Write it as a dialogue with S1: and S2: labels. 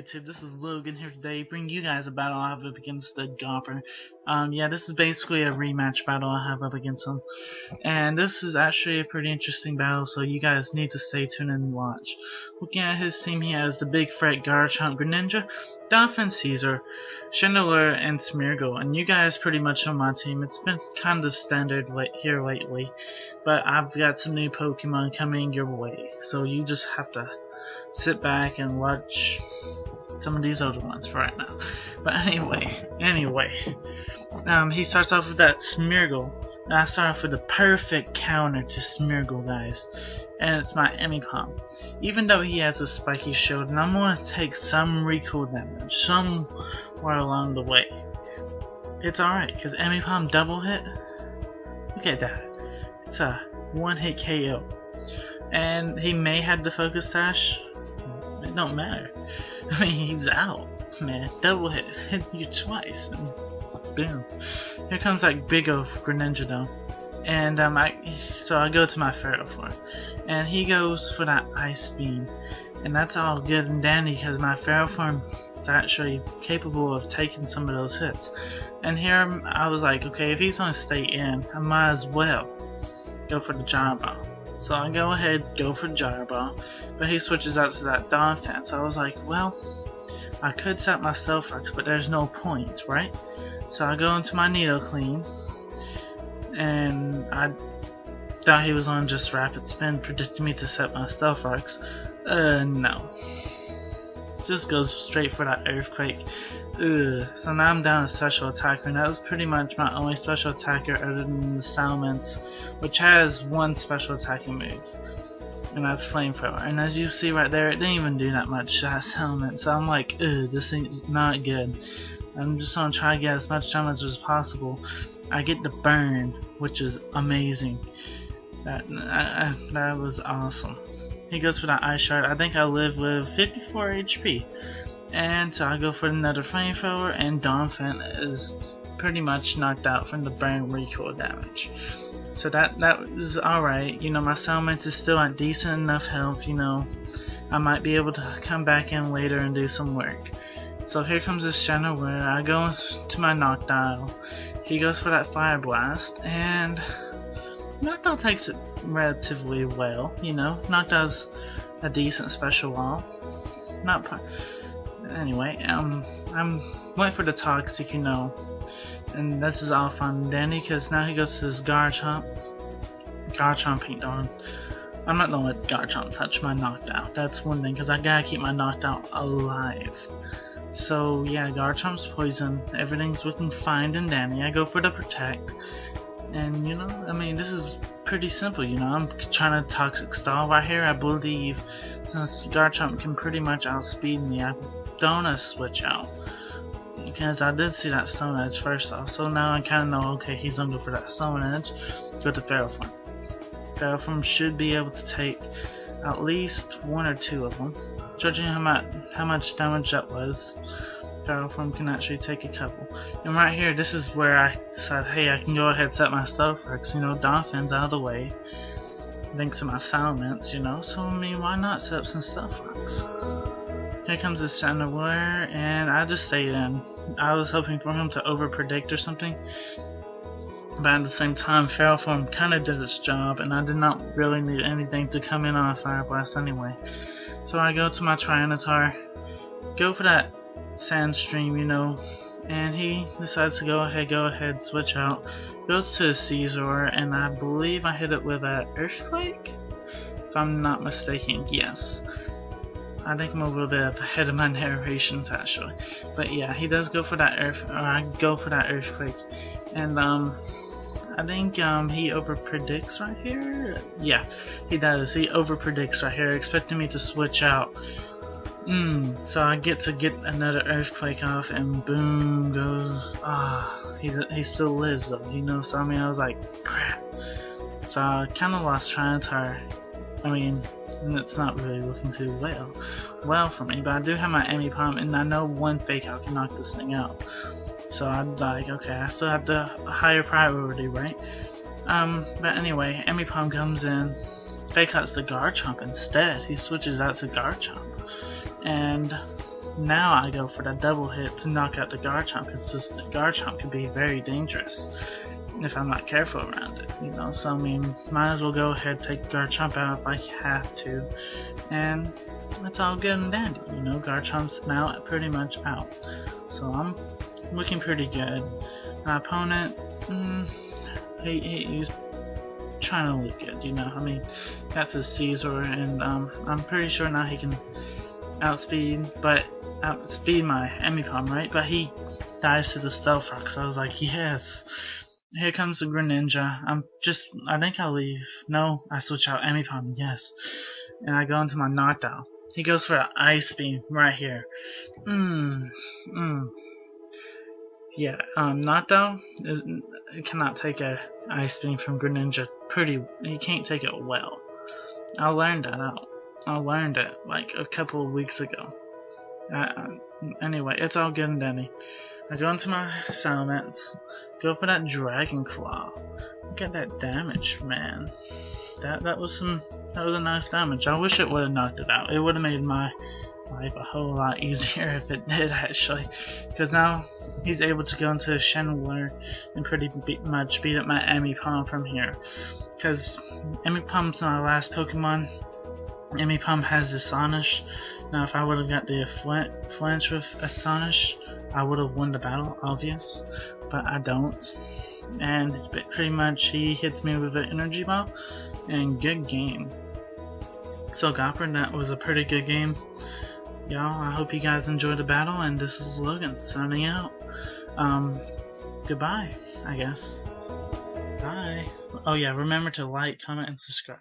S1: YouTube? This is Logan here today, bringing you guys a battle I have up against the Gopher. Yeah, this is basically a rematch battle I have up against him. And this is actually a pretty interesting battle, so you guys need to stay tuned and watch. Looking at his team, he has the Big Fret, Garchomp, Greninja, Dolphin, Caesar, Chandelure, and Smeargle. And you guys pretty much on my team. It's been kind of standard here lately, but I've got some new Pokemon coming your way, so you just have to sit back and watch some of these older ones for right now. But anyway, he starts off with that Smeargle, and I start off with the perfect counter to Smeargle, guys, and it's my Emipom. Even though he has a spiky shield, and I'm going to take some recoil damage somewhere along the way, it's alright, because Emipom double hit, look at that, it's a one-hit KO. And he may have the focus sash, it don't matter. I mean, he's out, man. Double hit you twice, and boom. Here comes that big old Greninja though, and so I go to my Ferrothorn, and he goes for that Ice Beam, and that's all good and dandy because my Ferrothorn is actually capable of taking some of those hits. And here I was like, okay, if he's gonna stay in, I might as well go for the Gyro Ball. So I go ahead, go for Gyro Ball, but he switches out to that Donphan. So I was like, well, I could set my Stealth-Rox, but there's no point, right? So I go into my Nidoqueen, and I thought he was on just Rapid Spin, predicting me to set my Stealth-Rox. No. Just goes straight for that Earthquake. So now I'm down to Special Attacker, and that was pretty much my only Special Attacker other than the Salamence, which has one Special Attacking move, and that's Flamethrower. And as you see right there, it didn't even do that much, that Salamence. So I'm like, this thing's not good. I'm just gonna try to get as much damage as possible. I get the Burn, which is amazing. That was awesome. He goes for that Ice Shard. I think I live with 54 HP. And so I go for another Flamethrower, and Donphan is pretty much knocked out from the burn recoil damage. So that was alright. You know, my Salamence is still at decent enough health, you know. I might be able to come back in later and do some work. So here comes this Chandelure. I go to my Noctowl. He goes for that Fire Blast, and Noctowl takes it relatively well, you know. Noctowl's a decent special wall. Anyway, I'm went for the Toxic, you know, and this is all fun and dandy because now he goes to this Garchomp ain't on. I'm not gonna let Garchomp touch my Noctowl. That's one thing, because I gotta keep my Noctowl alive. So yeah, Garchomp's poison. Everything's looking fine and dandy. I go for the Protect. And you know, I mean, this is pretty simple, you know. I'm trying to Toxic Stall right here. I believe since Garchomp can pretty much outspeed me, I'm gonna switch out. Because I did see that Stone Edge first off, so now I kinda know, okay, he's gonna go for that Stone Edge. Go to Ferrothorn. Ferrothorn should be able to take at least one or two of them. Judging how much damage that was, Ferrothorn can actually take a couple. And right here, this is where I said, hey, I can go ahead and set my Stealth-Rox, you know, Donphan's out of the way, thanks to my Salamence, you know, so I mean, why not set up some Stealth-Rox? Here comes this Chandelure, and I just stayed in. I was hoping for him to over-predict or something, but at the same time, Ferrothorn kind of did its job, and I did not really need anything to come in on a Fire Blast anyway. So I go to my Tyranitar, go for that Sandstream, you know, and he decides to go ahead, switch out, goes to a Caesar, and I believe I hit it with an Earthquake, if I'm not mistaken. Yes, I think I'm a little bit ahead of my narrations actually, but yeah, he does go for that I go for that Earthquake, and I think he over predicts right here. Yeah, he does. He over predicts right here, expecting me to switch out. So I get another Earthquake off, and boom goes. He still lives though, you know. So I mean, I was like, crap. So I kind of lost Tyranitar. I mean, it's not really looking too well for me. But I do have my Emipom, and I know one Fake Out can knock this thing out. So I'm like, okay, I still have the higher priority, right? But anyway, Emipom comes in, Fake Out's the Garchomp instead. He switches out to Garchomp. And now I go for that double hit to knock out the Garchomp, because this Garchomp can be very dangerous if I'm not careful around it, you know. So I mean, might as well go ahead, take Garchomp out if I have to, and it's all good and dandy, you know. Garchomp's now pretty much out, so I'm looking pretty good. My opponent, he's trying to look good, you know. I mean, that's a Caesar, and I'm pretty sure now he can outspeed my Emipalm, right? But he dies to the Stealth Rock, so I was like, yes. Here comes the Greninja. I think I'll leave. No, I switch out Emipalm, yes. And I go into my Noctowl. He goes for an Ice Beam right here. Yeah, Noctowl cannot take a Ice Beam from Greninja he can't take it well. I learned that out. I learned it like a couple of weeks ago. Anyway, it's all good and dandy. I go into my Salamence, go for that Dragon Claw. Look at that damage, man. That was a nice damage. I wish it would have knocked it out. It would have made my life a whole lot easier if it did, actually. Because now he's able to go into Chandler and pretty much beat up my Emipalm from here. Because Emipalm's my last Pokemon. Emipalm has Astonish. Now if I would have got the flinch with Astonish, I would have won the battle, obvious, but I don't. And pretty much he hits me with an Energy Ball, and good game. So Gopher, that was a pretty good game. Y'all, I hope you guys enjoyed the battle, and this is Logan signing out. Goodbye, I guess. Bye. Oh yeah, remember to like, comment, and subscribe.